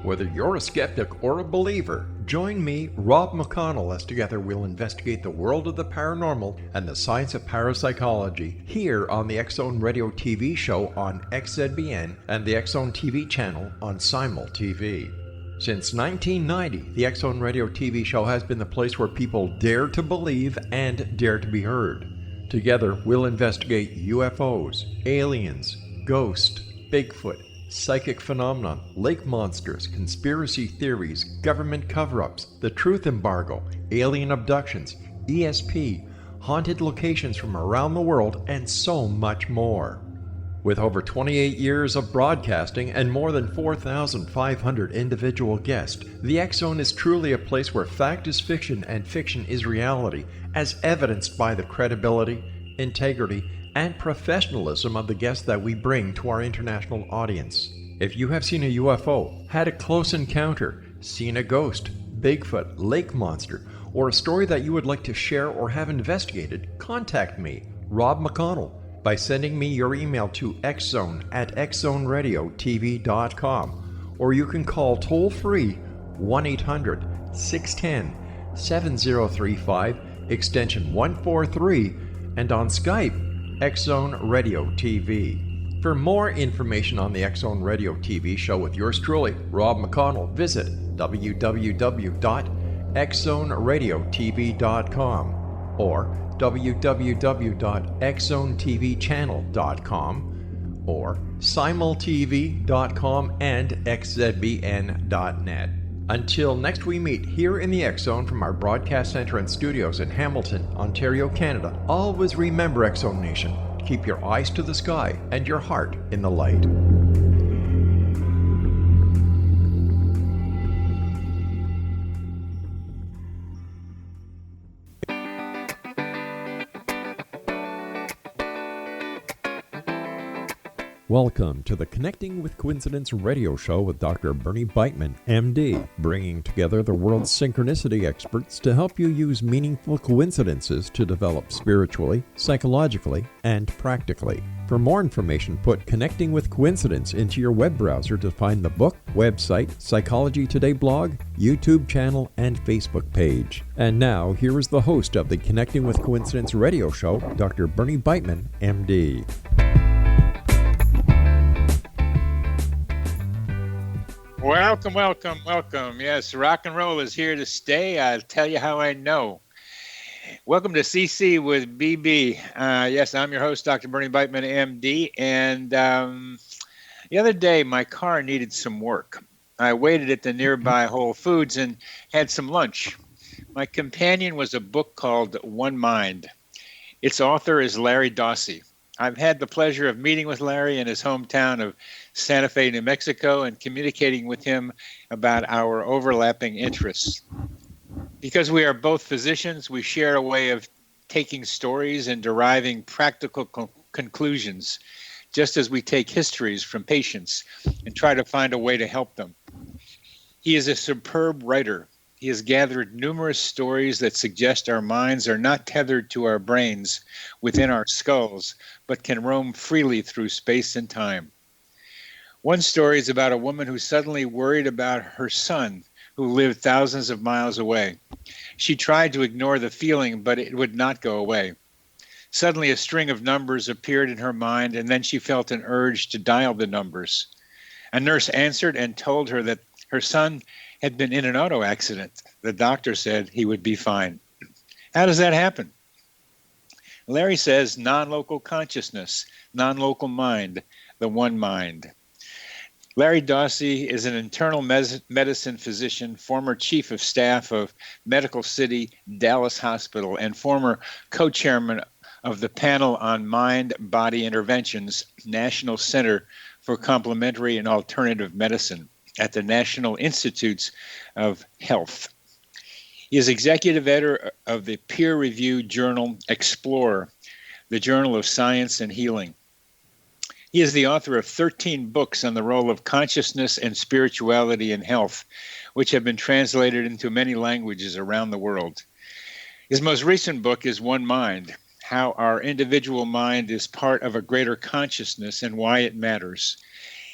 Whether you're a skeptic or a believer, join me, Rob McConnell, as together we'll investigate the world of the paranormal and the science of parapsychology here on the X-Zone Radio TV show on XZBN and the X-Zone TV channel on Simul TV. Since 1990, the X-Zone Radio TV show has been the place where people dare to believe and dare to be heard. Together, we'll investigate UFOs, aliens, ghosts, Bigfoot, psychic phenomenon, lake monsters, conspiracy theories, government cover-ups, the truth embargo, alien abductions, ESP, haunted locations from around the world, and so much more. With over 28 years of broadcasting and more than 4,500 individual guests, the X-Zone is truly a place where fact is fiction and fiction is reality, as evidenced by the credibility, integrity, and professionalism of the guests that we bring to our international audience. If you have seen a UFO, had a close encounter, seen a ghost, Bigfoot, lake monster, or a story that you would like to share or have investigated, contact me, Rob McConnell, by sending me your email to xzone@xzoneradiotv.com, or you can call toll-free 1-800-610-7035, extension 143, and on Skype, X-Zone Radio TV. For more information on the X-Zone Radio TV show with yours truly, Rob McConnell, visit www.xzoneradiotv.com or www.xzonetvchannel.com or simultv.com and xzbn.net. Until next we meet here in the X-Zone from our broadcast center and studios in Hamilton, Ontario, Canada, always remember, X-Zone Nation, keep your eyes to the sky and your heart in the light. Welcome to the Connecting with Coincidence radio show with Dr. Bernie Beitman, MD, bringing together the world's synchronicity experts to help you use meaningful coincidences to develop spiritually, psychologically, and practically. For more information, put Connecting with Coincidence into your web browser to find the book, website, Psychology Today blog, YouTube channel, and Facebook page. And now, here is the host of the Connecting with Coincidence radio show, Dr. Bernie Beitman, MD. Welcome, welcome, welcome. Yes, rock and roll is here to stay. I'll tell you how I know. Welcome to CC with BB. Yes, I'm your host, Dr. Bernie Beitman, MD. And the other day, my car needed some work. I waited at the nearby Whole Foods and had some lunch. My companion was a book called One Mind. Its author is Larry Dossey. I've had the pleasure of meeting with Larry in his hometown of Santa Fe, New Mexico, and communicating with him about our overlapping interests. Because we are both physicians, we share a way of taking stories and deriving practical conclusions, just as we take histories from patients and try to find a way to help them. He is a superb writer. He has gathered numerous stories that suggest our minds are not tethered to our brains within our skulls, but can roam freely through space and time. One story is about a woman who suddenly worried about her son, who lived thousands of miles away. She tried to ignore the feeling, but it would not go away. Suddenly, a string of numbers appeared in her mind, and then she felt an urge to dial the numbers. A nurse answered and told her that her son had been in an auto accident. The doctor said he would be fine. How does that happen? Larry says non-local consciousness, non-local mind, the one mind. Larry Dossey is an internal medicine physician, former chief of staff of Medical City Dallas Hospital, and former co-chairman of the panel on mind-body interventions, National Center for Complementary and Alternative Medicine at the National Institutes of Health. He is executive editor of the peer-reviewed journal Explorer, the Journal of Science and Healing. He is the author of 13 books on the role of consciousness and spirituality in health, which have been translated into many languages around the world. His most recent book is One Mind, How Our Individual Mind is Part of a Greater Consciousness and Why It Matters.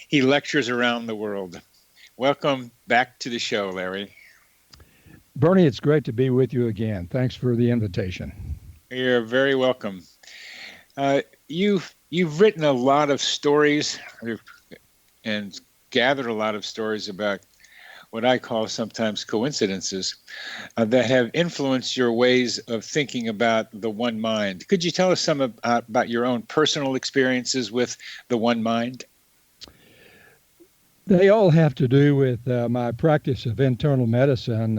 He lectures around the world. Welcome back to the show, Larry. Bernie, it's great to be with you again. Thanks for the invitation. You're very welcome. You've written a lot of stories and gathered a lot of stories about what I call sometimes coincidences that have influenced your ways of thinking about the one mind. Could you tell us some about your own personal experiences with the one mind? They all have to do with my practice of internal medicine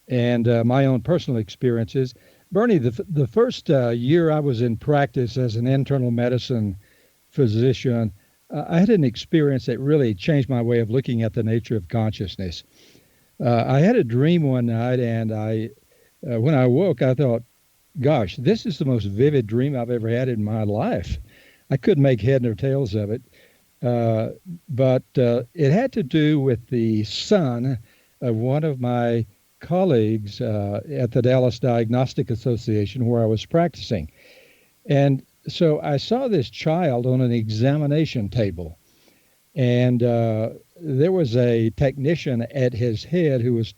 and my own personal experiences. Bernie, the first year I was in practice as an internal medicine physician, I had an experience that really changed my way of looking at the nature of consciousness. I had a dream one night, and when I woke, I thought, gosh, this is the most vivid dream I've ever had in my life. I couldn't make head nor tails of it, but it had to do with the son of one of my colleagues at the Dallas Diagnostic Association where I was practicing. And so I saw this child on an examination table, and there was a technician at his head who was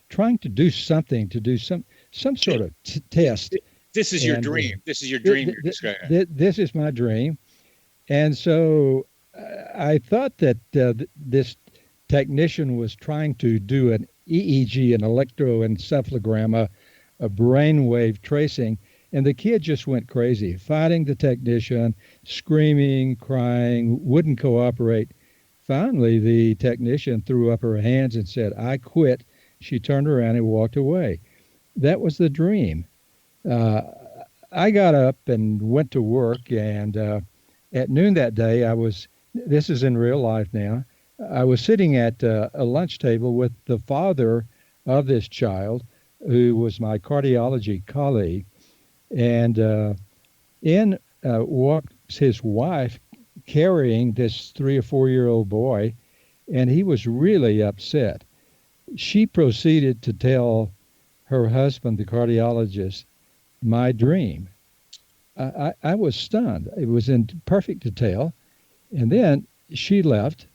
trying to do something, to do some sort of test. This is your dream. This is your dream you're describing. This is my dream. And so I thought that this technician was trying to do an EEG, an electroencephalogram, a brainwave tracing, and the kid just went crazy, fighting the technician, screaming, crying, wouldn't cooperate. Finally, the technician threw up her hands and said, "I quit." She turned around and walked away. That was the dream. I got up and went to work, and at noon that day, this is in real life now, I was sitting at a lunch table with the father of this child, who was my cardiology colleague, and in walks his wife carrying this 3 or 4 year old boy, and he was really upset. She proceeded to tell her husband, the cardiologist, my dream. I was stunned. It was in perfect detail. And then she left,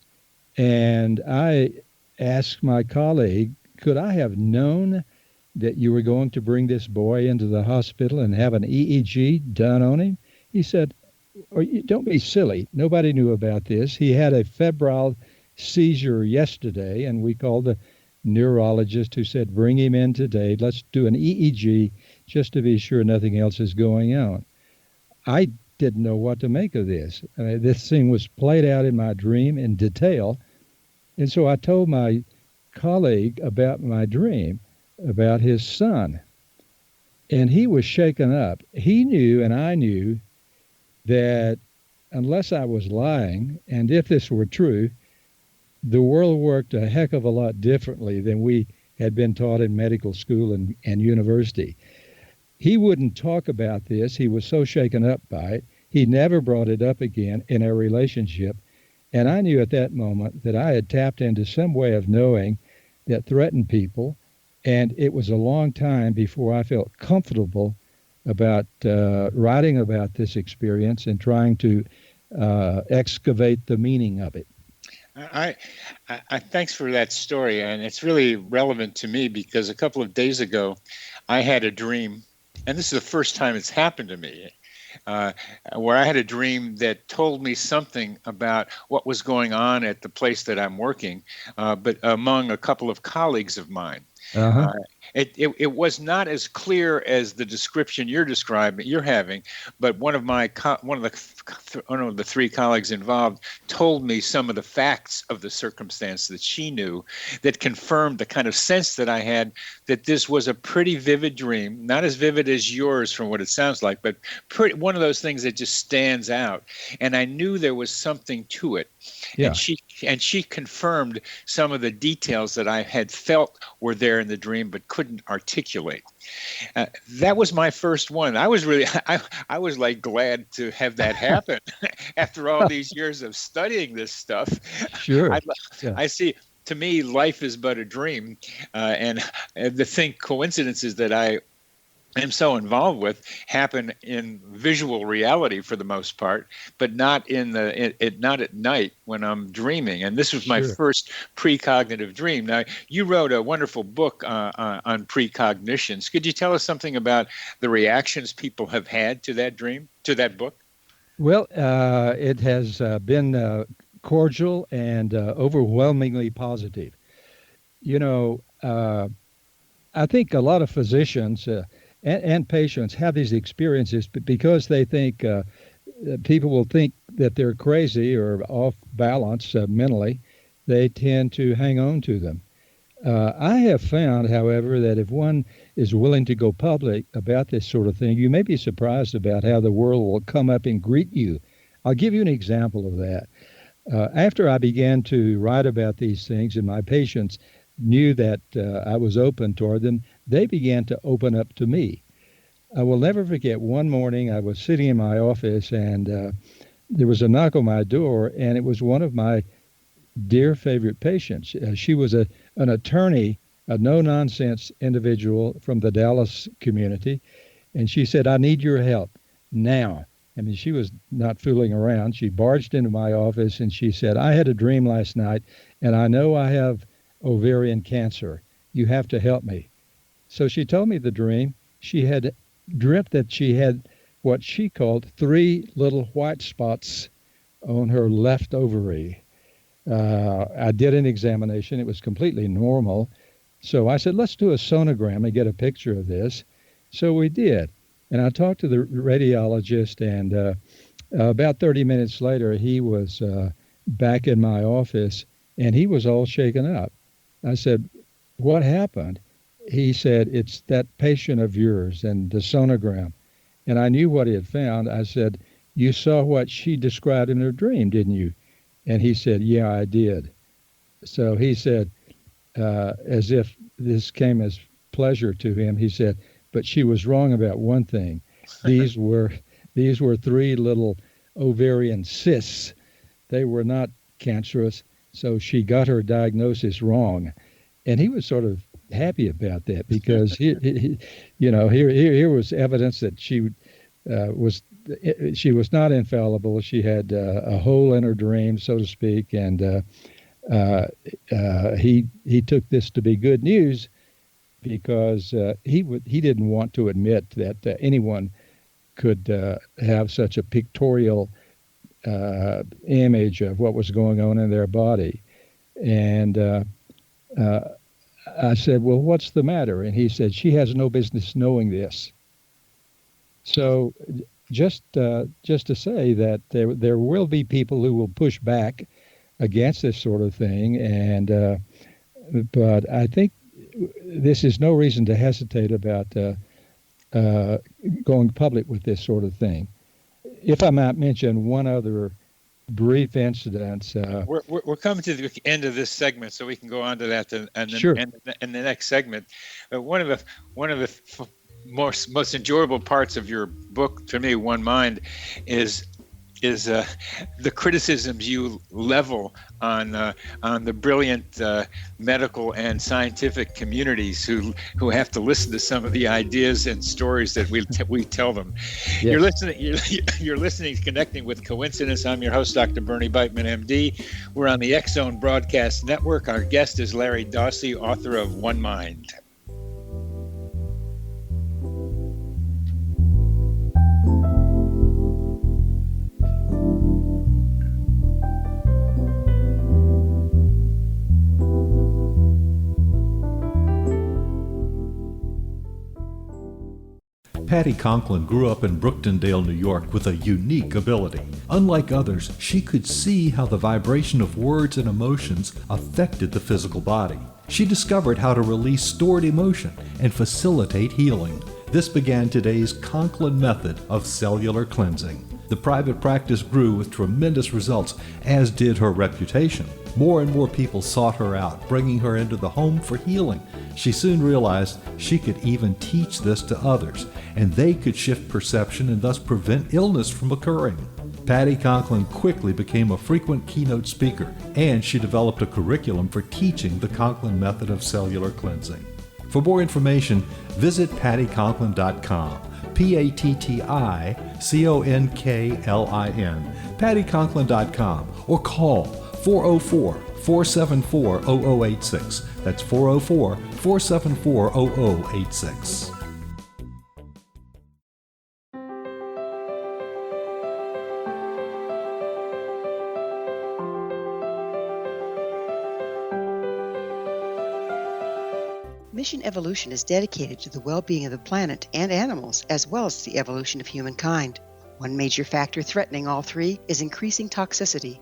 and I asked my colleague, could I have known that you were going to bring this boy into the hospital and have an EEG done on him? He said, don't be silly. Nobody knew about this. He had a febrile seizure yesterday, and we called the neurologist, who said, bring him in today. Let's do an EEG just to be sure nothing else is going on. I didn't know what to make of this. This thing was played out in my dream in detail. And so I told my colleague about my dream, about his son. And he was shaken up. He knew, and I knew, that unless I was lying, and if this were true, the world worked a heck of a lot differently than we had been taught in medical school and university. He wouldn't talk about this. He was so shaken up by it. He never brought it up again in our relationship. And I knew at that moment that I had tapped into some way of knowing that threatened people. And it was a long time before I felt comfortable about writing about this experience and trying to excavate the meaning of it. I thanks for that story. And it's really relevant to me because a couple of days ago, I had a dream. And this is the first time it's happened to me, where I had a dream that told me something about what was going on at the place that I'm working, but among a couple of colleagues of mine. Uh-huh. It was not as clear as the description you're having, but one of the three colleagues involved told me some of the facts of the circumstance that she knew that confirmed the kind of sense that I had that this was a pretty vivid dream, not as vivid as yours from what it sounds like, but one of those things that just stands out. And I knew there was something to it. Yeah. And she confirmed some of the details that I had felt were there in the dream but couldn't articulate. That was my first one. I was really, I was like glad to have that happen after all these years of studying this stuff. Sure. I see. To me, life is but a dream, and the coincidences that I am so involved with happen in visual reality for the most part, but not not at night when I'm dreaming. And this was my Sure. first precognitive dream. Now, you wrote a wonderful book on precognitions. Could you tell us something about the reactions people have had to that dream, to that book? Well, it has been cordial and overwhelmingly positive. You know, I think a lot of physicians and patients have these experiences because they think people will think that they're crazy or off balance mentally. They tend to hang on to them. I have found, however, that if one is willing to go public about this sort of thing, you may be surprised about how the world will come up and greet you. I'll give you an example of that. After I began to write about these things and my patients knew that I was open toward them, they began to open up to me. I will never forget one morning I was sitting in my office and there was a knock on my door, and it was one of my dear favorite patients. She was an attorney, a no-nonsense individual from the Dallas community, and she said, "I need your help now." I mean, she was not fooling around. She barged into my office and she said, "I had a dream last night, and I know I have ovarian cancer. You have to help me." So she told me the dream. She had dreamt that she had what she called 3 little white spots on her left ovary. I did an examination. It was completely normal. So I said, "Let's do a sonogram and get a picture of this." So we did. And I talked to the radiologist, and about 30 minutes later, he was back in my office, and he was all shaken up. I said, "What happened?" He said, "It's that patient of yours and the sonogram." And I knew what he had found. I said, "You saw what she described in her dream, didn't you?" And he said, "Yeah, I did." So he said, as if this came as pleasure to him, he said, "But she was wrong about one thing. These were 3 little ovarian cysts. They were not cancerous, so she got her diagnosis wrong." And he was sort of happy about that because here was evidence that she was not infallible. She had a hole in her dream, so to speak, and he took this to be good news because he didn't want to admit that anyone could have such a pictorial image of what was going on in their body. And I said, "Well, what's the matter?" And he said, "She has no business knowing this." So just to say that there will be people who will push back against this sort of thing, and but I think this is no reason to hesitate about going public with this sort of thing. If I might mention one other brief incident. We're coming to the end of this segment, so we can go on to that Sure. and the next segment. One of the most enjoyable parts of your book, to me, One Mind, is the criticisms you level on the brilliant medical and scientific communities who have to listen to some of the ideas and stories that we tell them. Yes. You're listening to Connecting with Coincidence. I'm your host, Dr. Bernie Beitman, MD. We're on the X-Zone Broadcast Network. Our guest is Larry Dossey, author of One Mind. Patty Conklin grew up in Brooktondale, New York with a unique ability. Unlike others, she could see how the vibration of words and emotions affected the physical body. She discovered how to release stored emotion and facilitate healing. This began today's Conklin method of cellular cleansing. The private practice grew with tremendous results, as did her reputation. More and more people sought her out, bringing her into the home for healing. She soon realized she could even teach this to others, and they could shift perception and thus prevent illness from occurring. Patty Conklin quickly became a frequent keynote speaker, and she developed a curriculum for teaching the Conklin method of cellular cleansing. For more information, visit pattyconklin.com. PATTICONKLIN, pattyconklin.com, or call 404-474-0086. That's 404-474-0086. Mission Evolution is dedicated to the well-being of the planet and animals, as well as the evolution of humankind. One major factor threatening all three is increasing toxicity.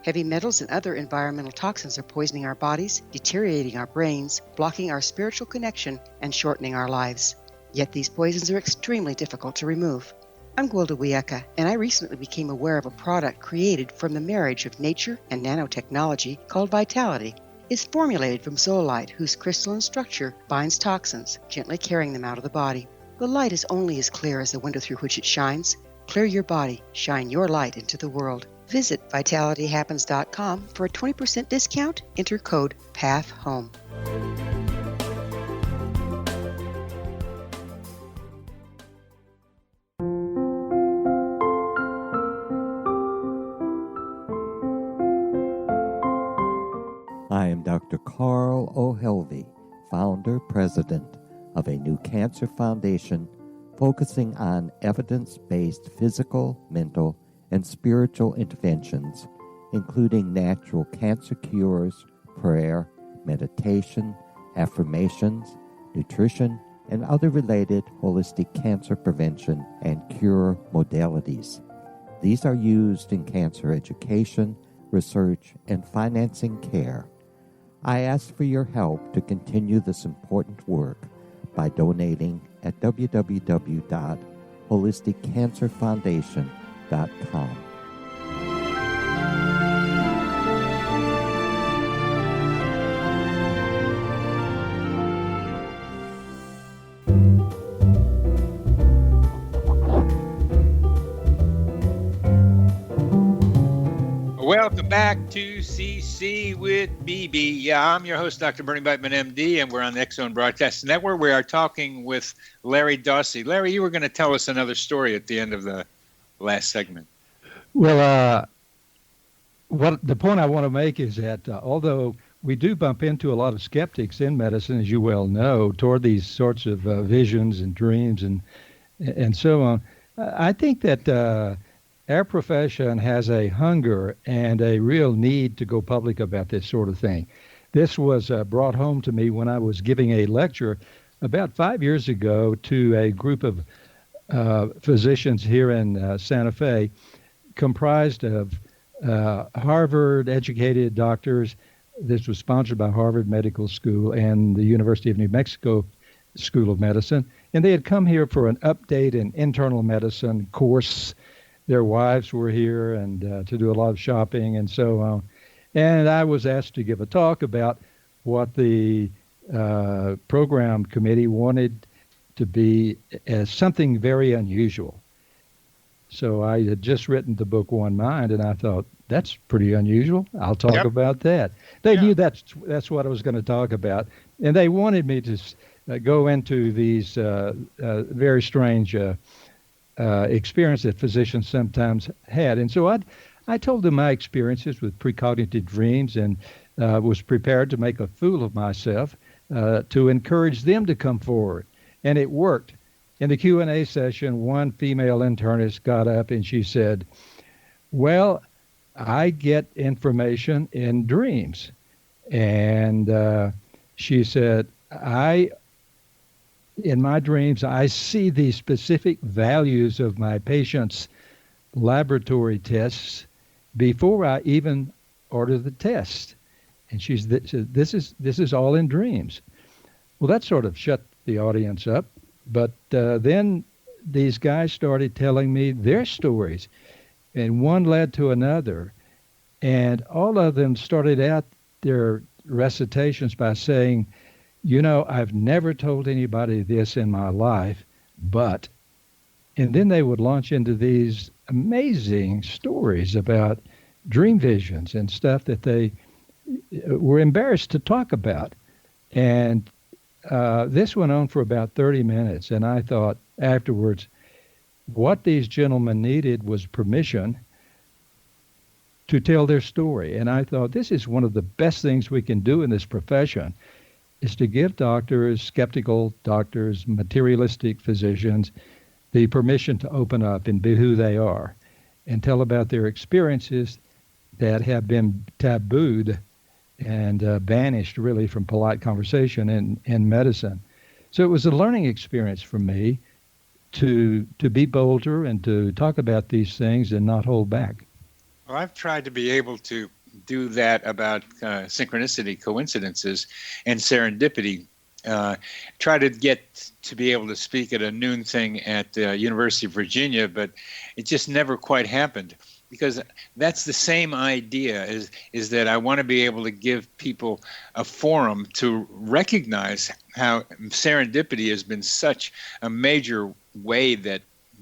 Heavy metals and other environmental toxins are poisoning our bodies, deteriorating our brains, blocking our spiritual connection, and shortening our lives. Yet these poisons are extremely difficult to remove. I'm Gwilda Wiyaka, and I recently became aware of a product created from the marriage of nature and nanotechnology called Vitality. It's formulated from zoolite, whose crystalline structure binds toxins, gently carrying them out of the body. The light is only as clear as the window through which it shines. Clear your body, shine your light into the world. Visit vitalityhappens.com for a 20% discount. Enter code PATHHOME. I am Dr. Carl O'Helvey, founder, president of a new cancer foundation focusing on evidence-based physical, mental, and spiritual interventions, including natural cancer cures, prayer, meditation, affirmations, nutrition, and other related holistic cancer prevention and cure modalities. These are used in cancer education, research, and financing care. I ask for your help to continue this important work by donating at www.holisticcancerfoundation.com. Welcome back to CC with BB. Yeah, I'm your host, Dr. Bernie Beitman, MD, and we're on the X-Zone Broadcast Network. We are talking with Larry Dossey. Larry, you were going to tell us another story at the end of the last segment. Well, what the point I want to make is that although we do bump into a lot of skeptics in medicine, as you well know, toward these sorts of visions and dreams and so on, I think that our profession has a hunger and a real need to go public about this sort of thing. This was brought home to me when I was giving a lecture about 5 years ago to a group of physicians here in Santa Fe, comprised of Harvard-educated doctors. This was sponsored by Harvard Medical School and the University of New Mexico School of Medicine. And they had come here for an update in internal medicine course. Their wives were here and to do a lot of shopping and so on. And I was asked to give a talk about what the program committee wanted to be as something very unusual. So I had just written the book One Mind, and I thought, that's pretty unusual. I'll talk about that. They knew that's what I was going to talk about. And they wanted me to go into these very strange experience that physicians sometimes had. And so I told them my experiences with precognitive dreams and was prepared to make a fool of myself to encourage them to come forward. And it worked. In the Q&A session, one female internist got up and she said, well, I get information in dreams. And she said, in my dreams, I see the specific values of my patients' laboratory tests before I even order the test. And she said, this is all in dreams. Well, that sort of shut the audience up. But then these guys started telling me their stories, and one led to another. And all of them started out their recitations by saying, you know, I've never told anybody this in my life, but, and then they would launch into these amazing stories about dream visions and stuff that they were embarrassed to talk about. And this went on for about 30 minutes, and I thought afterwards, what these gentlemen needed was permission to tell their story. And I thought this is one of the best things we can do in this profession, is to give doctors, skeptical doctors, materialistic physicians, the permission to open up and be who they are and tell about their experiences that have been tabooed and banished really from polite conversation in medicine. So it was a learning experience for me to be bolder and to talk about these things and not hold back. Well, I've tried to be able to do that about synchronicity, coincidences, and serendipity. Try to get to be able to speak at a noon thing at the University of Virginia, but it just never quite happened, because that's the same idea, is that I want to be able to give people a forum to recognize how serendipity has been such a major way that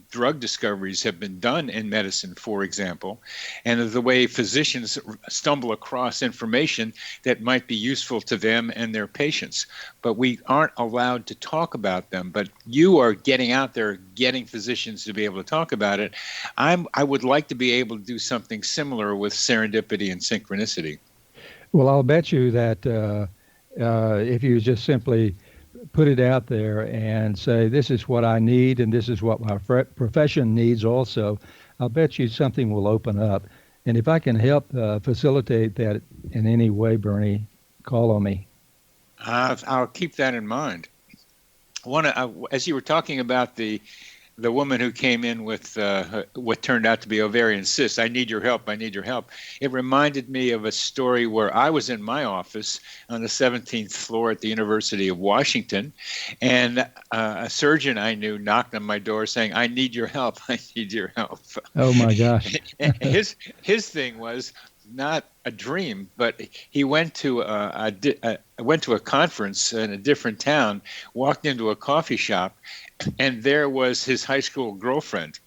drug discoveries have been done in medicine, for example, and the way physicians stumble across information that might be useful to them and their patients. But we aren't allowed to talk about them. But you are getting out there, getting physicians to be able to talk about it. I would like to be able to do something similar with serendipity and synchronicity. Well, I'll bet you that if you just simply put it out there and say, this is what I need and this is what my profession needs also, I'll bet you something will open up. And if I can help facilitate that in any way, Bernie, call on me. I'll keep that in mind. As you were talking about the woman who came in with what turned out to be ovarian cysts, I need your help, I need your help. It reminded me of a story where I was in my office on the 17th floor at the University of Washington, and a surgeon I knew knocked on my door saying, I need your help, I need your help. Oh my gosh. his thing was not a dream, but he went to a conference in a different town, walked into a coffee shop, and there was his high school girlfriend.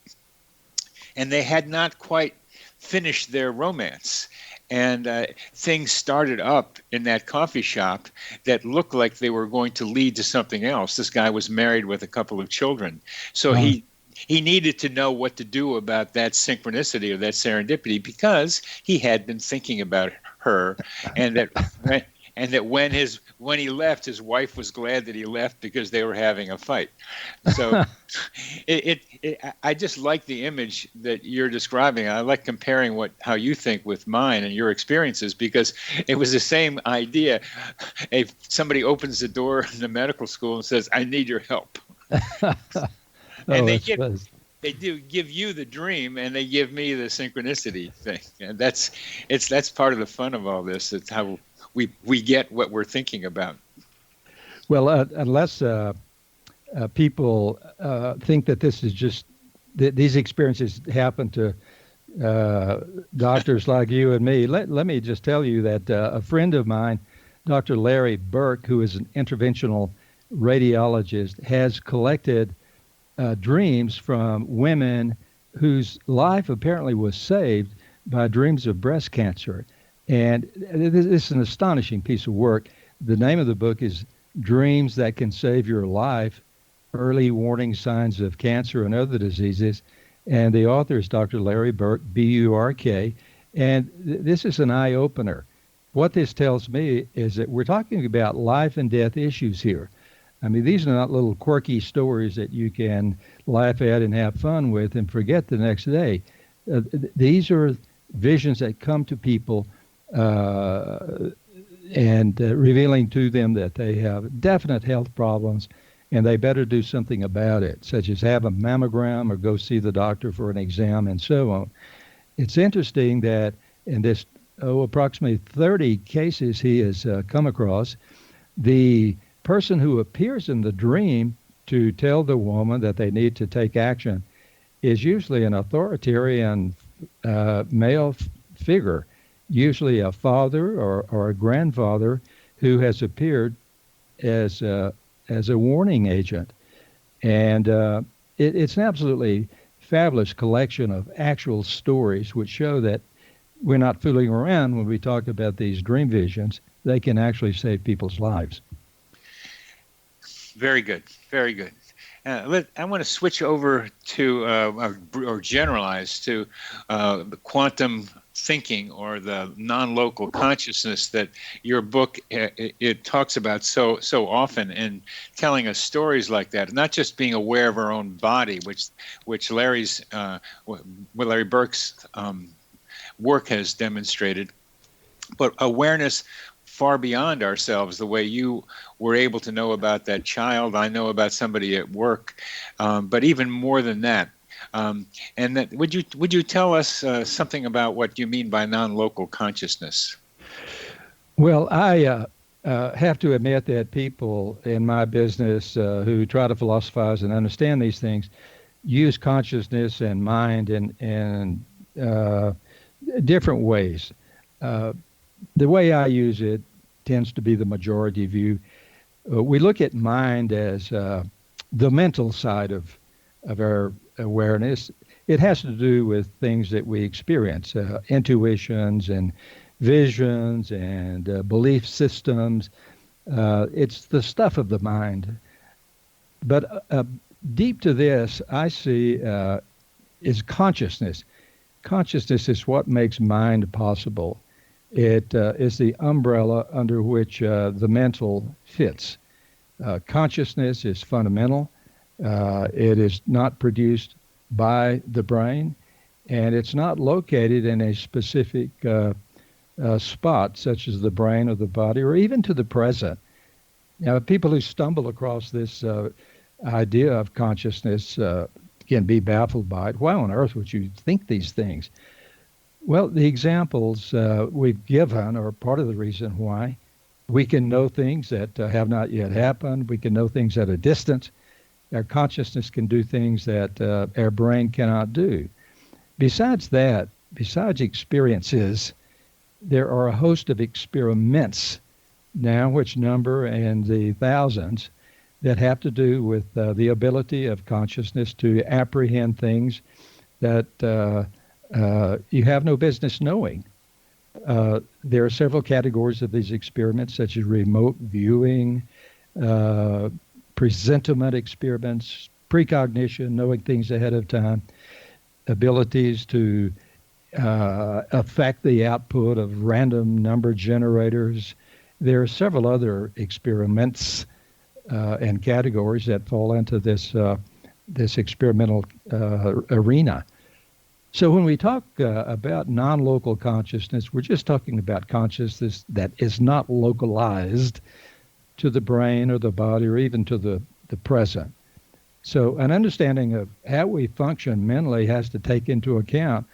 And they had not quite finished their romance. And things started up in that coffee shop that looked like they were going to lead to something else. This guy was married with a couple of children. So he needed to know what to do about that synchronicity or that serendipity, because he had been thinking about her, and that when he left, his wife was glad that he left because they were having a fight. So I just like the image that you're describing. I like comparing how you think with mine and your experiences, because it was the same idea. If somebody opens the door in the medical school and says, I need your help. And they do give you the dream, and they give me the synchronicity thing. And that's part of the fun of all this. It's how we get what we're thinking about. Well, unless people think that this is just these experiences happen to doctors like you and me, let me just tell you that a friend of mine, Dr. Larry Burke, who is an interventional radiologist, has collected dreams from women whose life apparently was saved by dreams of breast cancer. And this is an astonishing piece of work. The name of the book is Dreams That Can Save Your Life, Early Warning Signs of Cancer and Other Diseases. And the author is Dr. Larry Burke, B-U-R-K. And this is an eye-opener. What this tells me is that we're talking about life and death issues here. I mean, these are not little quirky stories that you can laugh at and have fun with and forget the next day. These are visions that come to people and revealing to them that they have definite health problems and they better do something about it, such as have a mammogram or go see the doctor for an exam and so on. It's interesting that in this, approximately 30 cases he has come across, the person who appears in the dream to tell the woman that they need to take action is usually an authoritarian male figure, usually a father or a grandfather who has appeared as a warning agent. And it's an absolutely fabulous collection of actual stories which show that we're not fooling around when we talk about these dream visions. They can actually save people's lives. Very good. Very good. I want to switch over to, or generalize to the quantum thinking or the non-local consciousness that your book it talks about so often, and telling us stories like that, not just being aware of our own body, which Larry Burke's work has demonstrated, but awareness far beyond ourselves, the way you were able to know about that child. I know about somebody at work, but even more than that. And that, would you tell us something about what you mean by non-local consciousness? Well, I have to admit that people in my business who try to philosophize and understand these things use consciousness and mind in different ways. The way I use it tends to be the majority view. We look at mind as the mental side of our awareness. It has to do with things that we experience, intuitions and visions and belief systems. It's the stuff of the mind. But deep to this, I see is consciousness. Consciousness is what makes mind possible. It is the umbrella under which the mental fits. Consciousness is fundamental. It is not produced by the brain, and it's not located in a specific spot, such as the brain or the body, or even to the present. Now, people who stumble across this idea of consciousness can be baffled by it. Why on earth would you think these things? Well, the examples we've given are part of the reason why. We can know things that have not yet happened. We can know things at a distance. Our consciousness can do things that our brain cannot do. Besides that, besides experiences, there are a host of experiments now which number in the thousands that have to do with the ability of consciousness to apprehend things that you have no business knowing. There are several categories of these experiments, such as remote viewing, presentiment experiments, precognition, knowing things ahead of time, abilities to affect the output of random number generators. There are several other experiments and categories that fall into this experimental arena. So when we talk about non-local consciousness, we're just talking about consciousness that is not localized to the brain or the body or even to the present. So an understanding of how we function mentally has to take into account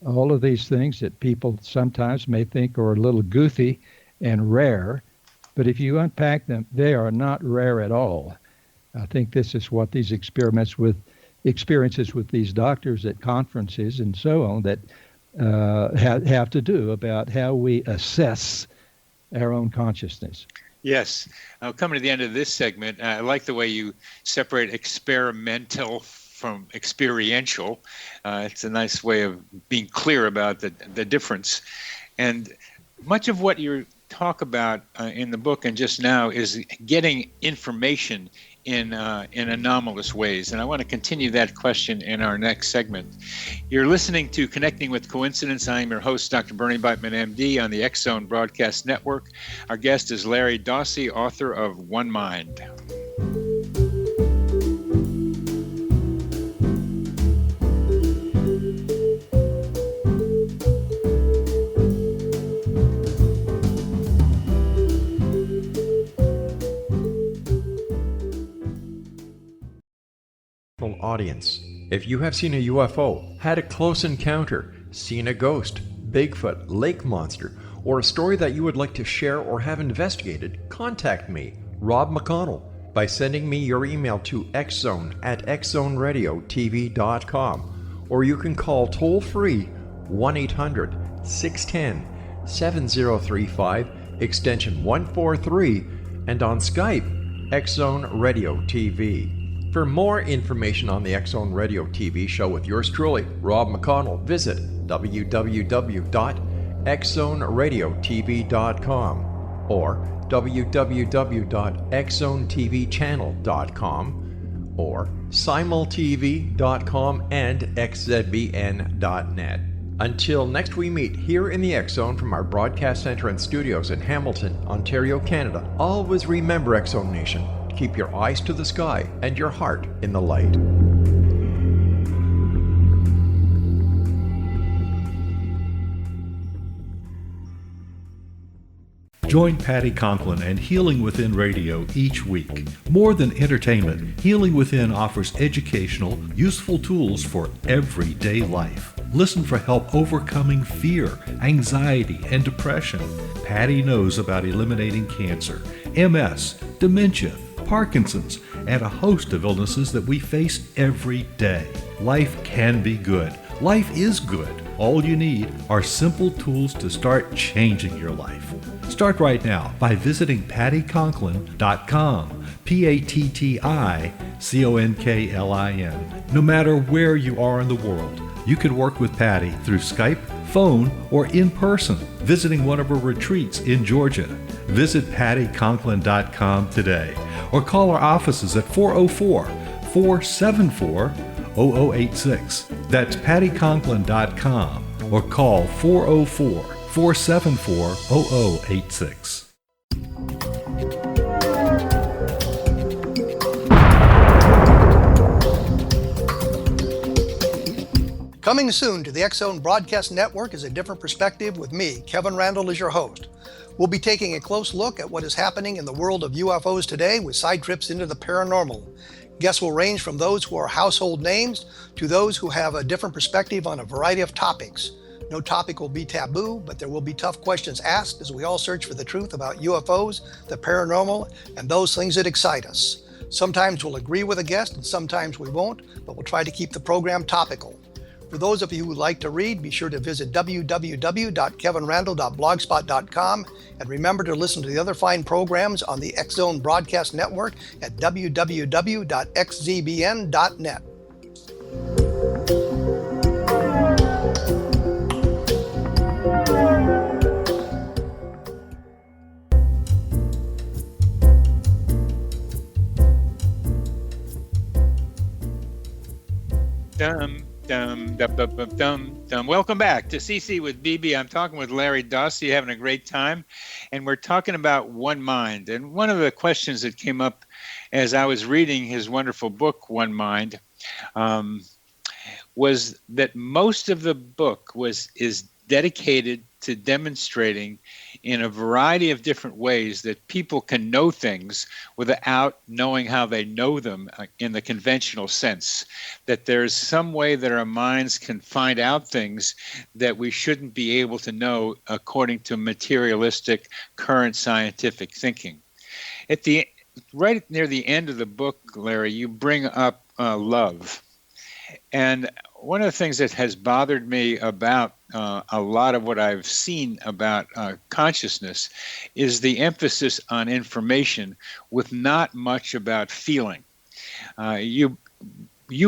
all of these things that people sometimes may think are a little goofy and rare, but if you unpack them, they are not rare at all. I think this is what these experiences with these doctors at conferences and so on that have to do about how we assess our own consciousness. Yes. Coming to the end of this segment, I like the way you separate experimental from experiential. It's a nice way of being clear about the difference. And much of what you talk about in the book and just now is getting information in anomalous ways. And I want to continue that question in our next segment. You're listening to Connecting with Coincidence. I'm your host, Dr. Bernie Beitman, MD, on the X-Zone Broadcast Network. Our guest is Larry Dossey, author of One Mind. Audience. If you have seen a UFO, had a close encounter, seen a ghost, Bigfoot, lake monster, or a story that you would like to share or have investigated, contact me, Rob McConnell, by sending me your email to xzone@xzoneradiotv.com, or you can call toll-free 1-800-610-7035, extension 143, and on Skype, X-Zone Radio TV. For more information on the X-Zone Radio TV show with yours truly, Rob McConnell, visit www.xzoneradiotv.com. or www.xzonetvchannel.com or simultv.com and xzbn.net. Until next we meet here in the X Zone from our broadcast center and studios in Hamilton, Ontario, Canada, always remember, X Zone Nation, keep your eyes to the sky and your heart in the light. Join Patty Conklin and Healing Within Radio each week. More than entertainment, Healing Within offers educational, useful tools for everyday life. Listen for help overcoming fear, anxiety, and depression. Patty knows about eliminating cancer, MS, dementia, Parkinson's, and a host of illnesses that we face every day. Life can be good. Life is good. All you need are simple tools to start changing your life. Start right now by visiting pattyconklin.com, PATTICONKLIN. No matter where you are in the world, you can work with Patty through Skype, phone, or in person, visiting one of her retreats in Georgia. Visit pattyconklin.com today or call our offices at 404-474-0086. That's pattyconklin.com or call 404-474-0086. Coming soon to the X Zone Broadcast Network is A Different Perspective with me, Kevin Randall, as your host. We'll be taking a close look at what is happening in the world of UFOs today with side trips into the paranormal. Guests will range from those who are household names to those who have a different perspective on a variety of topics. No topic will be taboo, but there will be tough questions asked as we all search for the truth about UFOs, the paranormal, and those things that excite us. Sometimes we'll agree with a guest and sometimes we won't, but we'll try to keep the program topical. For those of you who would like to read, be sure to visit www.kevinrandall.blogspot.com and remember to listen to the other fine programs on the X Zone Broadcast Network at www.xzbn.net. Welcome back to CC with BB. I'm talking with Larry Dossey, having a great time, and we're talking about One Mind. And one of the questions that came up as I was reading his wonderful book, One Mind, was that most of the book is dedicated to demonstrating in a variety of different ways that people can know things without knowing how they know them in the conventional sense, that there's some way that our minds can find out things that we shouldn't be able to know according to materialistic current scientific thinking. Right near the end of the book, Larry, you bring up love. And one of the things that has bothered me about a lot of what I've seen about consciousness is the emphasis on information with not much about feeling. You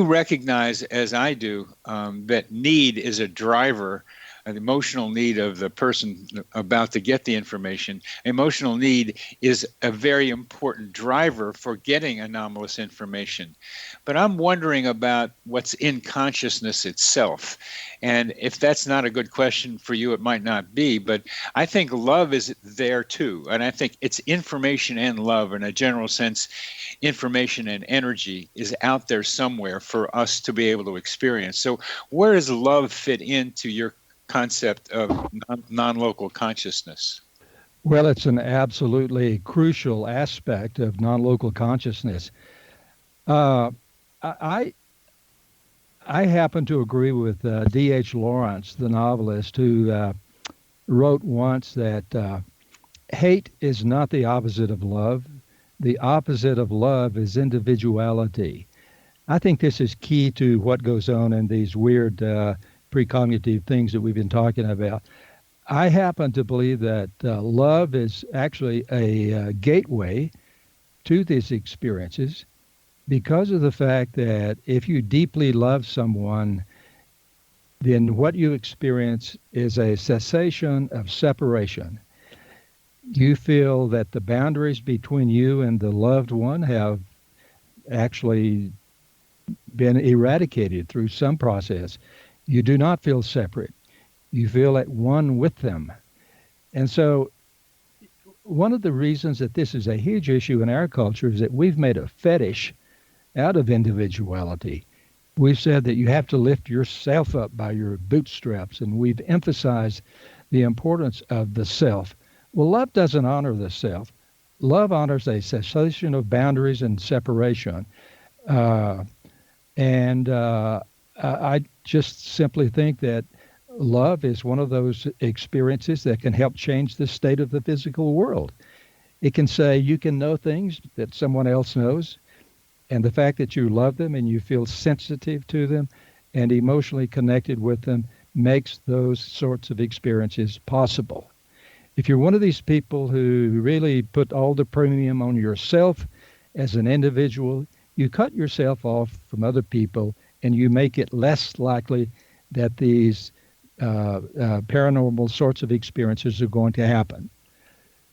recognize, as I do, that need is a driver, an emotional need of the person about to get the information. Emotional need is a very important driver for getting anomalous information. But I'm wondering about what's in consciousness itself. And if that's not a good question for you, it might not be. But I think love is there too. And I think it's information and love in a general sense. Information and energy is out there somewhere for us to be able to experience. So where does love fit into your concept of non-local consciousness? Well, it's an absolutely crucial aspect of non-local consciousness. I happen to agree with D.H. Lawrence, the novelist, who wrote once that hate is not the opposite of love. The opposite of love is individuality. I think this is key to what goes on in these weird precognitive things that we've been talking about. I happen to believe that love is actually a gateway to these experiences because of the fact that if you deeply love someone, then what you experience is a cessation of separation. You feel that the boundaries between you and the loved one have actually been eradicated through some process. You do not feel separate. You feel at one with them. And so one of the reasons that this is a huge issue in our culture is that we've made a fetish out of individuality. We've said that you have to lift yourself up by your bootstraps, and we've emphasized the importance of the self. Well, love doesn't honor the self. Love honors a cessation of boundaries and separation. I just simply think that love is one of those experiences that can help change the state of the physical world. It can say you can know things that someone else knows, and the fact that you love them and you feel sensitive to them and emotionally connected with them makes those sorts of experiences possible. If you're one of these people who really put all the premium on yourself as an individual, you cut yourself off from other people and you make it less likely that these paranormal sorts of experiences are going to happen.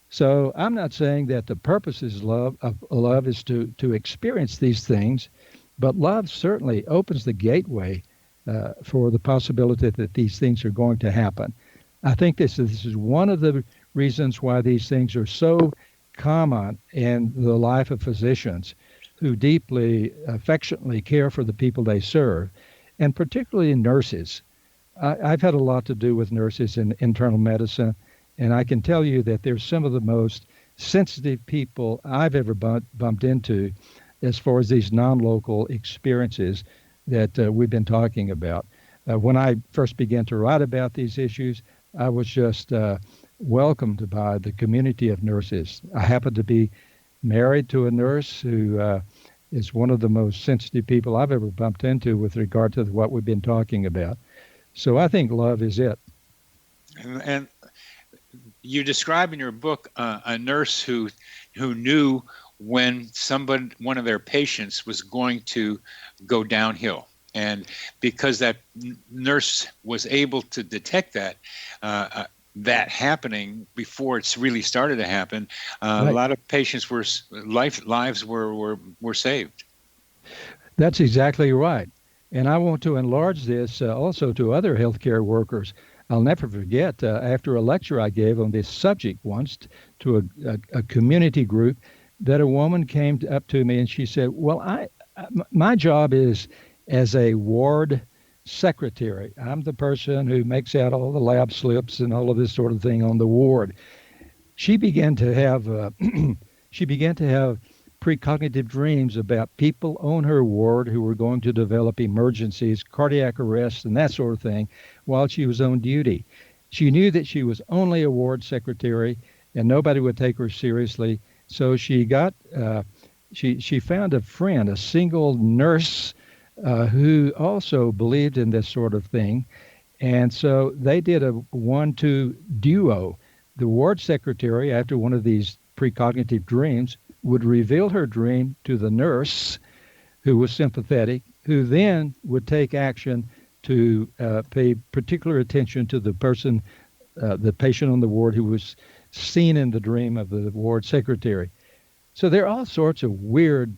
So I'm not saying that the purpose of love is to experience these things, but love certainly opens the gateway for the possibility that these things are going to happen. I think this is one of the reasons why these things are so common in the life of physicians who deeply, affectionately care for the people they serve, and particularly nurses. I've had a lot to do with nurses in internal medicine, and I can tell you that they're some of the most sensitive people I've ever bumped into as far as these non-local experiences that we've been talking about. When I first began to write about these issues, I was just welcomed by the community of nurses. I happen to be married to a nurse who is one of the most sensitive people I've ever bumped into with regard to what we've been talking about. So I think love is it. And you describe in your book a nurse who knew when one of their patients was going to go downhill. And because that nurse was able to detect that happening before it's really started to happen, right. A lot of patients' lives were saved. That's exactly right. And I want to enlarge this also to other healthcare workers. I'll never forget after a lecture I gave on this subject once to a community group, that a woman came up to me and she said, well, my job is as a ward secretary. I'm the person who makes out all the lab slips and all of this sort of thing on the ward. She began to have precognitive dreams about people on her ward who were going to develop emergencies, cardiac arrest, and that sort of thing while she was on duty. She knew that she was only a ward secretary and nobody would take her seriously. So she found a friend, a single nurse who also believed in this sort of thing. And so they did a 1-2 duo. The ward secretary, after one of these precognitive dreams, would reveal her dream to the nurse who was sympathetic, who then would take action to pay particular attention to the patient on the ward who was seen in the dream of the ward secretary. So there are all sorts of weird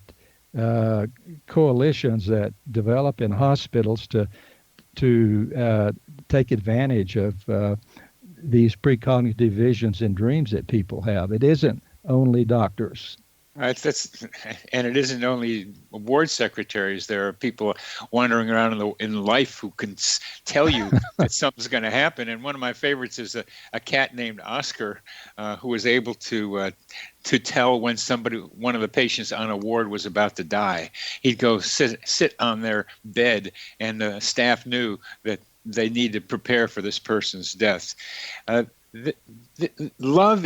coalitions that develop in hospitals to take advantage of these precognitive visions and dreams that people have. It isn't only doctors. And it isn't only ward secretaries. There are people wandering around in life who can tell you that something's going to happen. And one of my favorites is a cat named Oscar, who was able to tell when one of the patients on a ward was about to die. He'd go sit on their bed, and the staff knew that they need to prepare for this person's death. Love.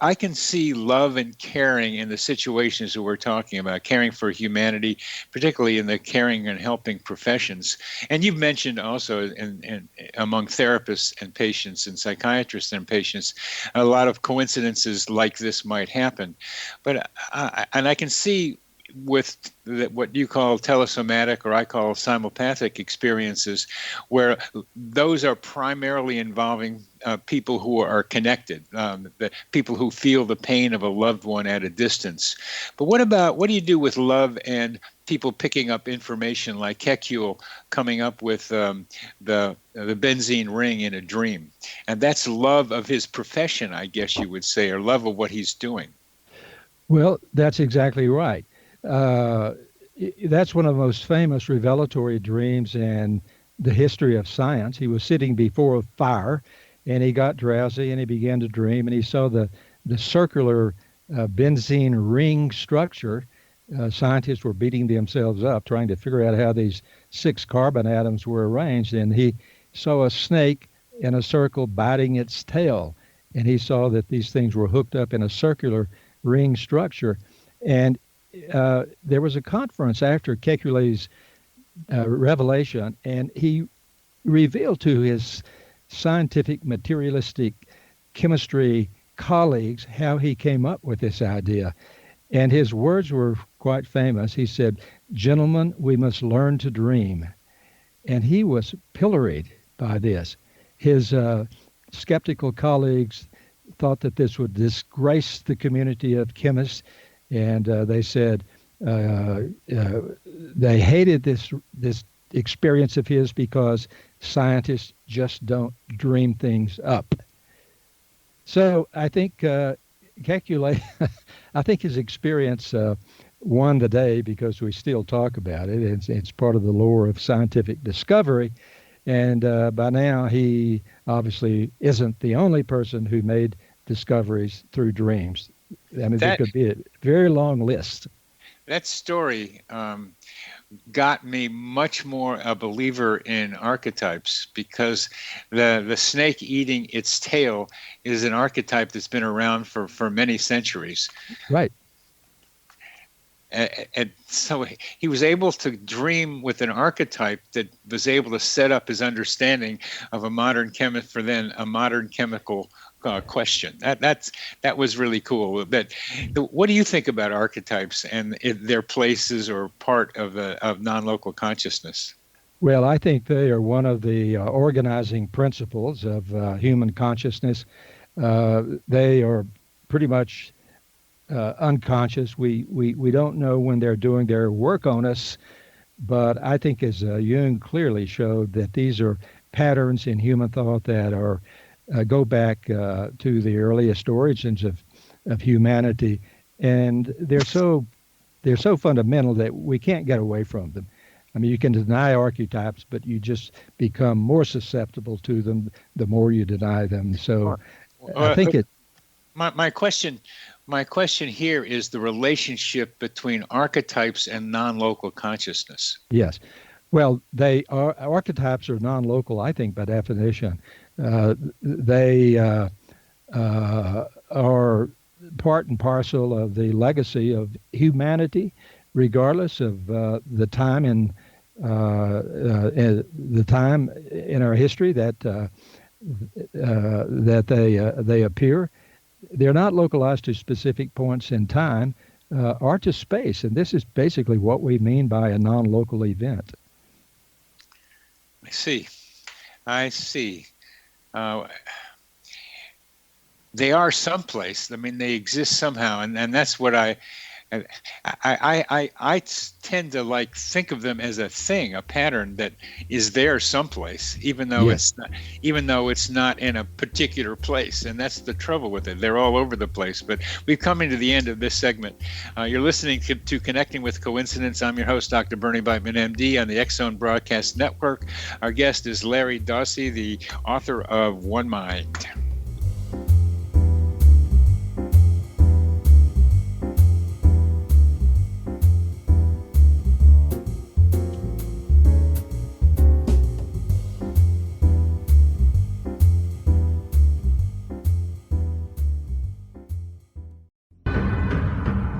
I can see love and caring in the situations that we're talking about, caring for humanity, particularly in the caring and helping professions. And you've mentioned also in among therapists and patients and psychiatrists and patients, a lot of coincidences like this might happen. But I can see with what you call telesomatic, or I call simulpathic experiences, where those are primarily involving people who are connected, the people who feel the pain of a loved one at a distance. But what do you do with love and people picking up information like Kekule coming up with the benzene ring in a dream? And that's love of his profession, I guess you would say, or love of what he's doing. Well, that's exactly right. That's one of the most famous revelatory dreams in the history of science. He was sitting before a fire, and he got drowsy, and he began to dream, and he saw the circular benzene ring structure. Scientists were beating themselves up trying to figure out how these 6 carbon atoms were arranged, and he saw a snake in a circle biting its tail, and he saw that these things were hooked up in a circular ring structure. And there was a conference after Kekule's revelation, and he revealed to his scientific materialistic chemistry colleagues how he came up with this idea. And his words were quite famous. He said, "Gentlemen, we must learn to dream." And he was pilloried by this. His skeptical colleagues thought that this would disgrace the community of chemists, and they said they hated this experience of his because scientists just don't dream things up. So I think Kekule, I think his experience won the day because we still talk about it. It's part of the lore of scientific discovery. And by now, he obviously isn't the only person who made discoveries through dreams. I mean, there could be a very long list. That story got me much more a believer in archetypes, because the snake eating its tail is an archetype that's been around for many centuries. Right. And so he was able to dream with an archetype that was able to set up his understanding of a modern chemist for then a modern chemical question. That was really cool. But what do you think about archetypes and their places or part of non-local consciousness? Well, I think they are one of the organizing principles of human consciousness. They are pretty much unconscious. We don't know when they're doing their work on us, but I think, as Jung clearly showed, that these are patterns in human thought that are go back to the earliest origins of humanity, and they're so fundamental that we can't get away from them. I mean, you can deny archetypes, but you just become more susceptible to them the more you deny them. So I think it. My question here is the relationship between archetypes and non-local consciousness. Yes. Well, archetypes are non-local, I think, by definition. They are part and parcel of the legacy of humanity, regardless of the time in our history that they appear. They're not localized to specific points in time or to space, and this is basically what we mean by a non-local event. I see. They are someplace. I mean, they exist somehow, and that's what I tend to think of them as a thing, a pattern that is there someplace, even though Yes. it's not in a particular place. And that's the trouble with it. They're all over the place. But we've come into the end of this segment. You're listening to Connecting with Coincidence. I'm your host, Dr. Bernie Beitman, MD, on the X-Zone Broadcast Network. Our guest is Larry Dossey, the author of One Mind.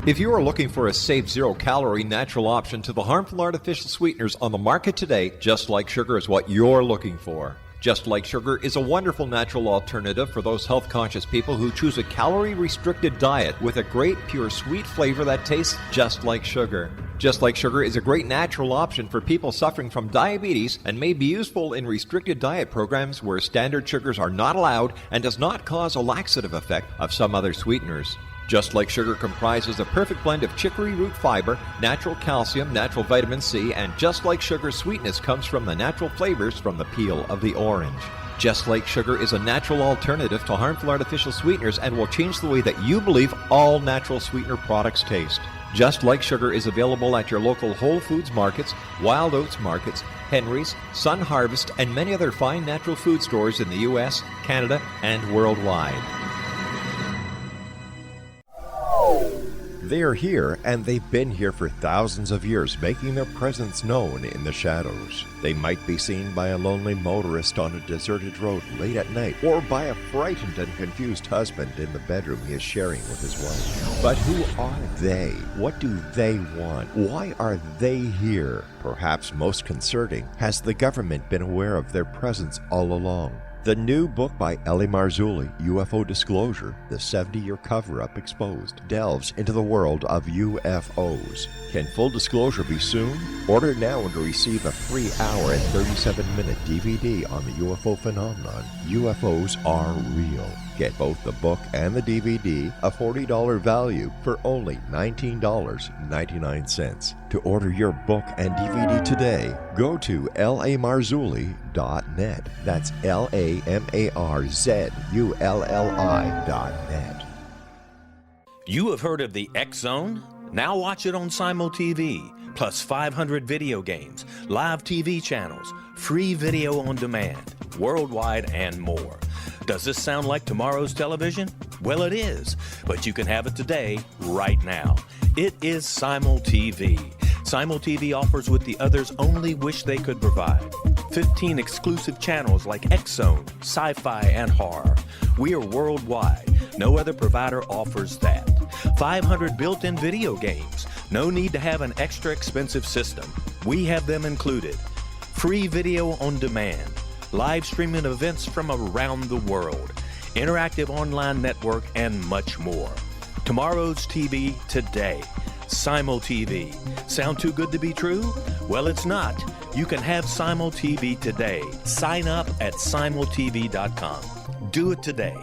If you are looking for a safe, zero-calorie natural option to the harmful artificial sweeteners on the market today, Just Like Sugar is what you're looking for. Just Like Sugar is a wonderful natural alternative for those health-conscious people who choose a calorie-restricted diet with a great, pure, sweet flavor that tastes just like sugar. Just Like Sugar is a great natural option for people suffering from diabetes and may be useful in restricted diet programs where standard sugars are not allowed and does not cause a laxative effect of some other sweeteners. Just Like Sugar comprises a perfect blend of chicory root fiber, natural calcium, natural vitamin C, and Just Like Sugar's sweetness comes from the natural flavors from the peel of the orange. Just Like Sugar is a natural alternative to harmful artificial sweeteners and will change the way that you believe all natural sweetener products taste. Just Like Sugar is available at your local Whole Foods markets, Wild Oats markets, Henry's, Sun Harvest, and many other fine natural food stores in the U.S., Canada, and worldwide. They are here, and they've been here for thousands of years, making their presence known in the shadows. They might be seen by a lonely motorist on a deserted road late at night, or by a frightened and confused husband in the bedroom he is sharing with his wife. But who are they? What do they want? Why are they here? Perhaps most concerning, has the government been aware of their presence all along? The new book by Ellie Marzulli, UFO Disclosure, the 70-year cover-up exposed, delves into the world of UFOs. Can full disclosure be soon? Order now and receive a free hour and 37-minute DVD on the UFO phenomenon. UFOs are real. Get both the book and the DVD, a $40 value, for only $19.99. To order your book and DVD today, go to lamarzulli.net. That's LAMARZULLI.net. You have heard of the X Zone? Now watch it on Simul TV, plus 500 video games, live TV channels, free video on demand, worldwide, and more. Does this sound like tomorrow's television? Well, it is, but you can have it today, right now. It is Simul TV. Simul TV offers what the others only wish they could provide. 15 exclusive channels like X Zone, sci-fi, and horror. We are worldwide. No other provider offers that. 500 built-in video games. No need to have an extra expensive system. We have them included. Free video on demand. Live streaming events from around the world, interactive online network, and much more. Tomorrow's TV today. Simul TV. Sound too good to be true? Well, it's not. You can have Simul TV today. Sign up at simultv.com. Do it today.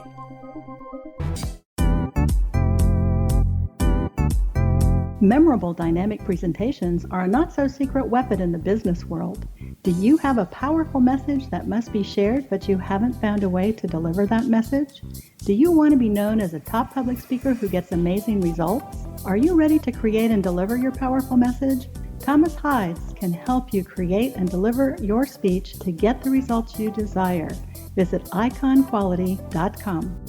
Memorable dynamic presentations are a not-so-secret weapon in the business world. Do you have a powerful message that must be shared, but you haven't found a way to deliver that message? Do you want to be known as a top public speaker who gets amazing results? Are you ready to create and deliver your powerful message? Thomas Hides can help you create and deliver your speech to get the results you desire. Visit iconquality.com.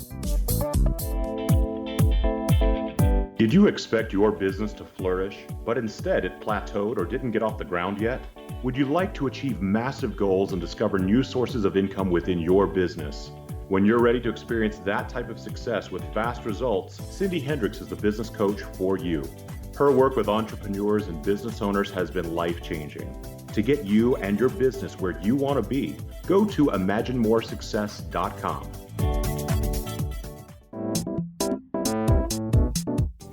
Did you expect your business to flourish, but instead it plateaued or didn't get off the ground yet? Would you like to achieve massive goals and discover new sources of income within your business? When you're ready to experience that type of success with fast results, Cindy Hendricks is the business coach for you. Her work with entrepreneurs and business owners has been life-changing. To get you and your business where you want to be, go to imaginemoresuccess.com.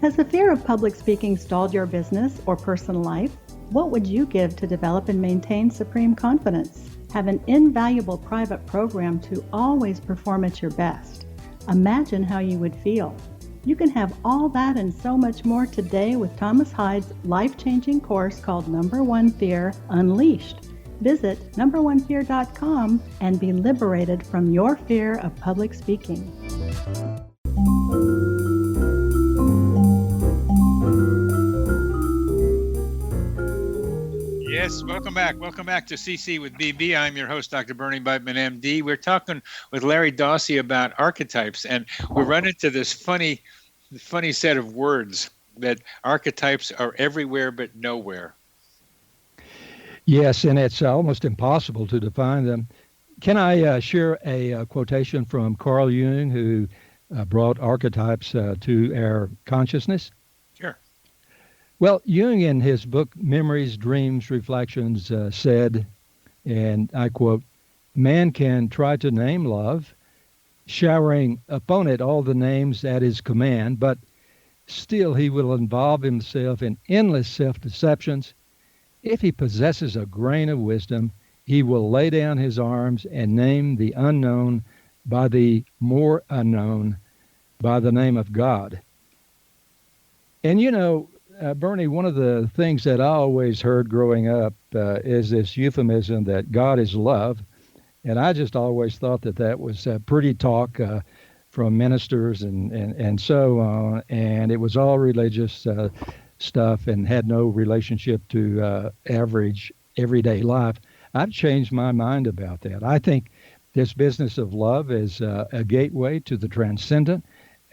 Has the fear of public speaking stalled your business or personal life? What would you give to develop and maintain supreme confidence? Have an invaluable private program to always perform at your best. Imagine how you would feel. You can have all that and so much more today with Thomas Hides' life-changing course called Number One Fear Unleashed. Visit numberonefear.com and be liberated from your fear of public speaking. Yes, welcome back. Welcome back to CC with BB. I'm your host, Dr. Bernie Beitman, MD. We're talking with Larry Dossey about archetypes, and we run into this funny set of words that archetypes are everywhere but nowhere. Yes, and it's almost impossible to define them. Can I share a quotation from Carl Jung, who brought archetypes to our consciousness? Sure. Well, Jung, in his book Memories, Dreams, Reflections, said, and I quote, man can try to name love, showering upon it all the names at his command, but still he will involve himself in endless self-deceptions. If he possesses a grain of wisdom, he will lay down his arms and name the unknown by the more unknown, by the name of God. And Bernie, one of the things that I always heard growing up is this euphemism that God is love. And I just always thought that was pretty talk from ministers and so on. And it was all religious stuff and had no relationship to average everyday life. I've changed my mind about that. I think this business of love is a gateway to the transcendent.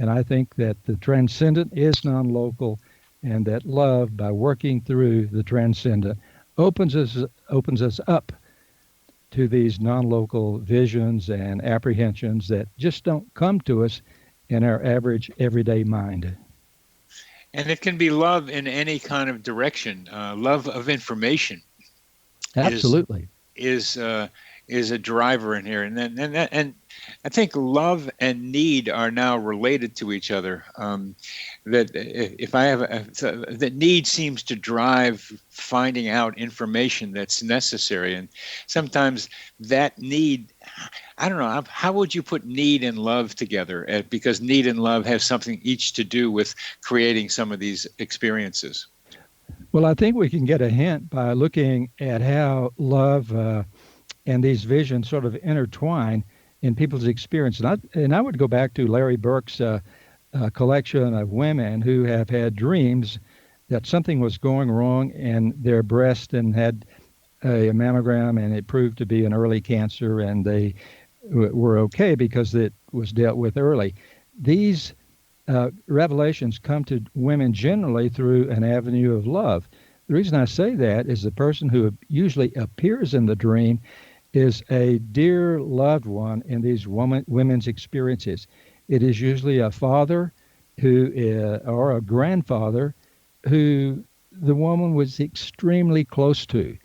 And I think that the transcendent is non-local, and that love, by working through the transcendent, opens us up to these non-local visions and apprehensions that just don't come to us in our average everyday mind. And it can be love in any kind of direction. Love of information. Absolutely. Is a driver in here, and I think love and need are now related to each other. That if I have that need seems to drive finding out information that's necessary, and sometimes that need, I don't know, how would you put need and love together? Because need and love have something each to do with creating some of these experiences. Well, I think we can get a hint by looking at how love and these visions sort of intertwine in people's experience. And I would go back to Larry Burke's collection of women who have had dreams that something was going wrong in their breast and had a mammogram, and it proved to be an early cancer, and they were okay because it was dealt with early. These revelations come to women generally through an avenue of love. The reason I say that is the person who usually appears in the dream is a dear loved one in these women's experiences. It is usually a father or a grandfather who the woman was extremely close to.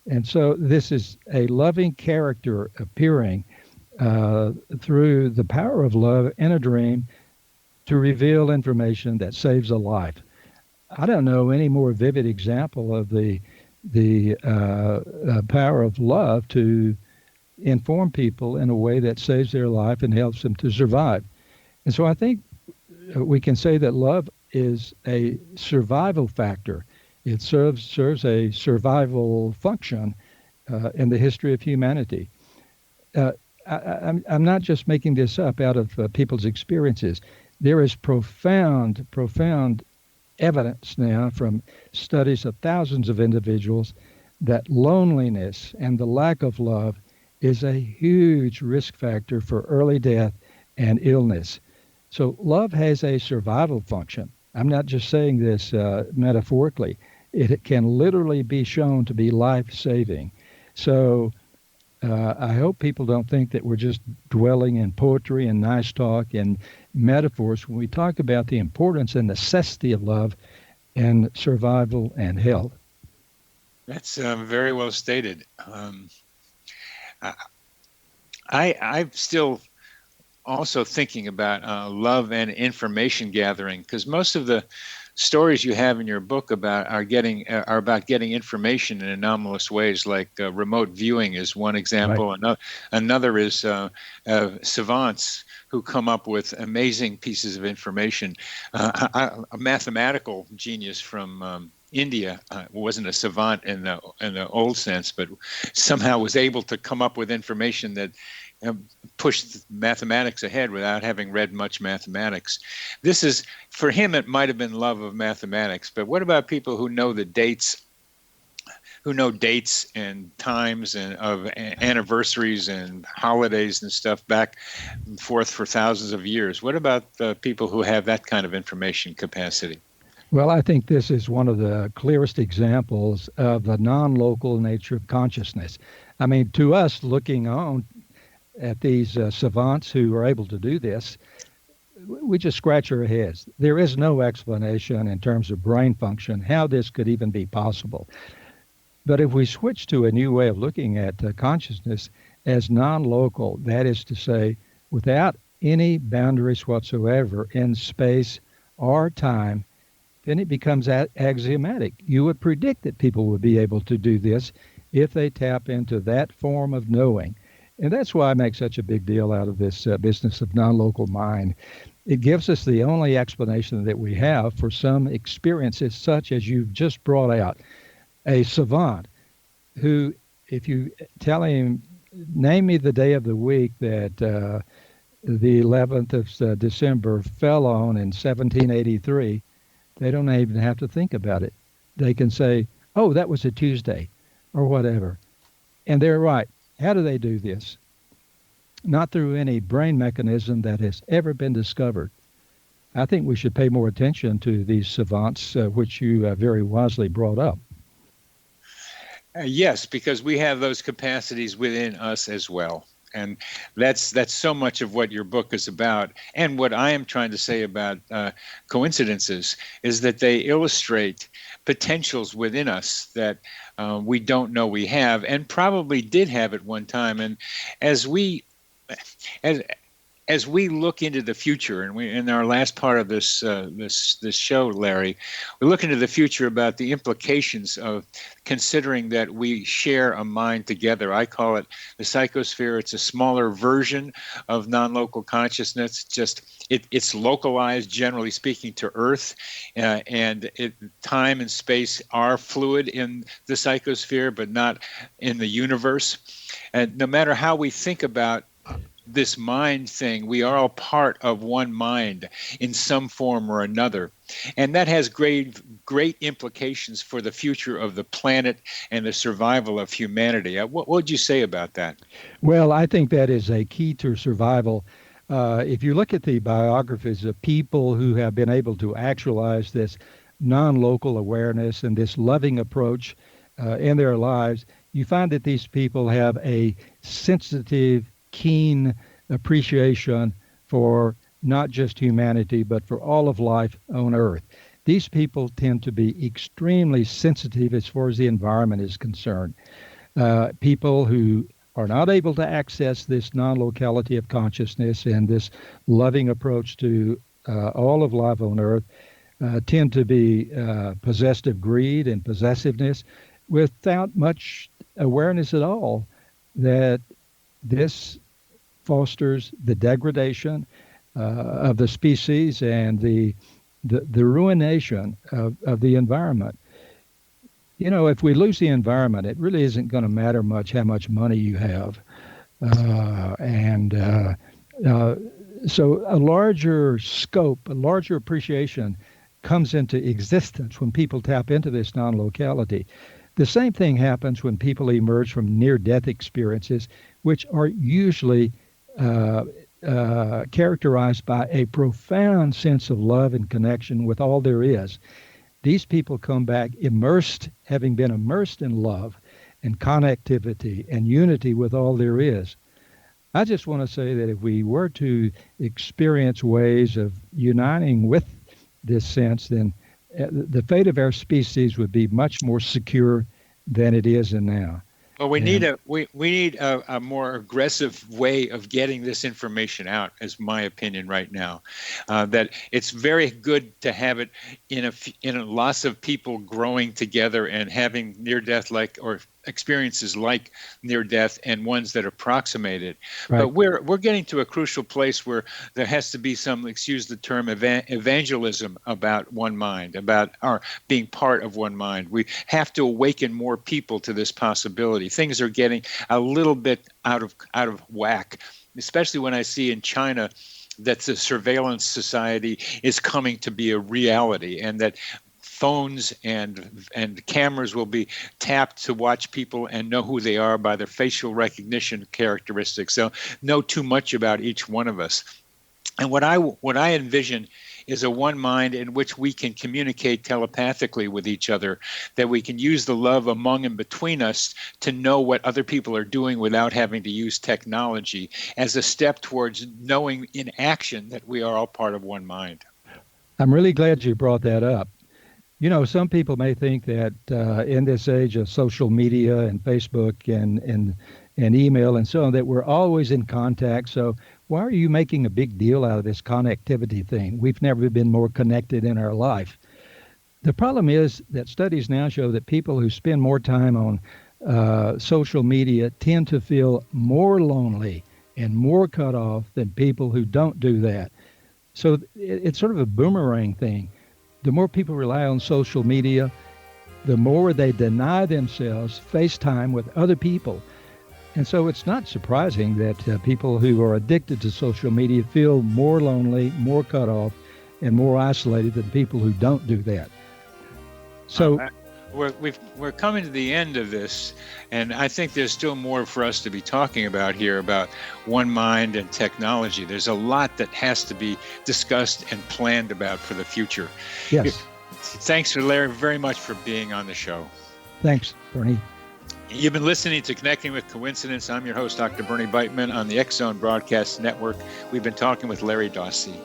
And so this is a loving character appearing through the power of love in a dream to reveal information that saves a life. I don't know any more vivid example of the power of love to inform people in a way that saves their life and helps them to survive. And so I think we can say that love is a survival factor. It serves a survival function in the history of humanity. I'm not just making this up out of people's experiences. There is profound evidence now from studies of thousands of individuals that loneliness and the lack of love is a huge risk factor for early death and illness. So love has a survival function. I'm not just saying this metaphorically. It can literally be shown to be life-saving. So I hope people don't think that we're just dwelling in poetry and nice talk and metaphors when we talk about the importance and necessity of love in survival and health. That's very well stated. I'm still also thinking about love and information gathering, because most of the stories you have in your book are about getting information in anomalous ways, like remote viewing is one example. Right. Another is savants who come up with amazing pieces of information. A mathematical genius from India wasn't a savant in the old sense, but somehow was able to come up with information that pushed mathematics ahead without having read much mathematics. This is, for him, it might have been love of mathematics, but what about people who know the dates, who know dates and times and of anniversaries and holidays and stuff back and forth for thousands of years? What about the people who have that kind of information capacity? Well, I think this is one of the clearest examples of the non-local nature of consciousness. I mean, to us, looking on at these savants who are able to do this, we just scratch our heads. There is no explanation in terms of brain function how this could even be possible. But if we switch to a new way of looking at consciousness, as non-local, that is to say, without any boundaries whatsoever in space or time, then it becomes axiomatic. You would predict that people would be able to do this if they tap into that form of knowing. And that's why I make such a big deal out of this business of non-local mind. It gives us the only explanation that we have for some experiences such as you've just brought out. A savant who, if you tell him, name me the day of the week that the 11th of December fell on in 1783, they don't even have to think about it. They can say, oh, that was a Tuesday or whatever. And they're right. How do they do this? Not through any brain mechanism that has ever been discovered. I think we should pay more attention to these savants, which you very wisely brought up. Yes, because we have those capacities within us as well. And that's so much of what your book is about. And what I am trying to say about coincidences is that they illustrate potentials within us that we don't know we have and probably did have at one time. And as we look into the future, and in our last part of this show, Larry, we look into the future about the implications of considering that we share a mind together. I call it the psychosphere. It's a smaller version of non-local consciousness. It's localized, generally speaking, to Earth, and time and space are fluid in the psychosphere, but not in the universe. And no matter how we think about this mind thing, we are all part of one mind in some form or another. And that has great implications for the future of the planet and the survival of humanity. What would you say about that? Well, I think that is a key to survival. If you look at the biographies of people who have been able to actualize this non-local awareness and this loving approach in their lives, you find that these people have a sensitive, keen appreciation for not just humanity, but for all of life on Earth. These people tend to be extremely sensitive as far as the environment is concerned. People who are not able to access this non-locality of consciousness and this loving approach to all of life on Earth tend to be possessed of greed and possessiveness without much awareness at all that this fosters the degradation of the species and the ruination of the environment. You know, if we lose the environment, it really isn't going to matter much how much money you have. So a larger scope, a larger appreciation comes into existence when people tap into this non-locality. The same thing happens when people emerge from near-death experiences, which are usually characterized by a profound sense of love and connection with all there is. These people come back immersed, having been immersed in love and connectivity and unity with all there is. I just want to say that if we were to experience ways of uniting with this sense, then the fate of our species would be much more secure than it is in now. Well, we need a more aggressive way of getting this information out, is my opinion right now. That it's very good to have it in a lots of people growing together and having near-death or experiences like near death and ones that approximate it. Right. But we're getting to a crucial place where there has to be some, excuse the term, evangelism about one mind, about our being part of one mind. We have to awaken more people to this possibility. Things are getting a little bit out of whack, especially when I see in China that the surveillance society is coming to be a reality, and that phones and cameras will be tapped to watch people and know who they are by their facial recognition characteristics. So know too much about each one of us. And what I envision is a one mind in which we can communicate telepathically with each other, that we can use the love among and between us to know what other people are doing without having to use technology, as a step towards knowing in action that we are all part of one mind. I'm really glad you brought that up. You know, some people may think that in this age of social media and Facebook and and email and so on, that we're always in contact. So why are you making a big deal out of this connectivity thing? We've never been more connected in our life. The problem is that studies now show that people who spend more time on social media tend to feel more lonely and more cut off than people who don't do that. So it's sort of a boomerang thing. The more people rely on social media, the more they deny themselves face time with other people. And so it's not surprising that people who are addicted to social media feel more lonely, more cut off, and more isolated than people who don't do that. So we're coming to the end of this, and I think there's still more for us to be talking about here about one mind and technology. There's a lot that has to be discussed and planned about for the future. Yes. Thanks, Larry, very much for being on the show. Thanks, Bernie. You've been listening to Connecting with Coincidence. I'm your host, Dr. Bernie Beitman, on the X Zone Broadcast Network. We've been talking with Larry Dossey.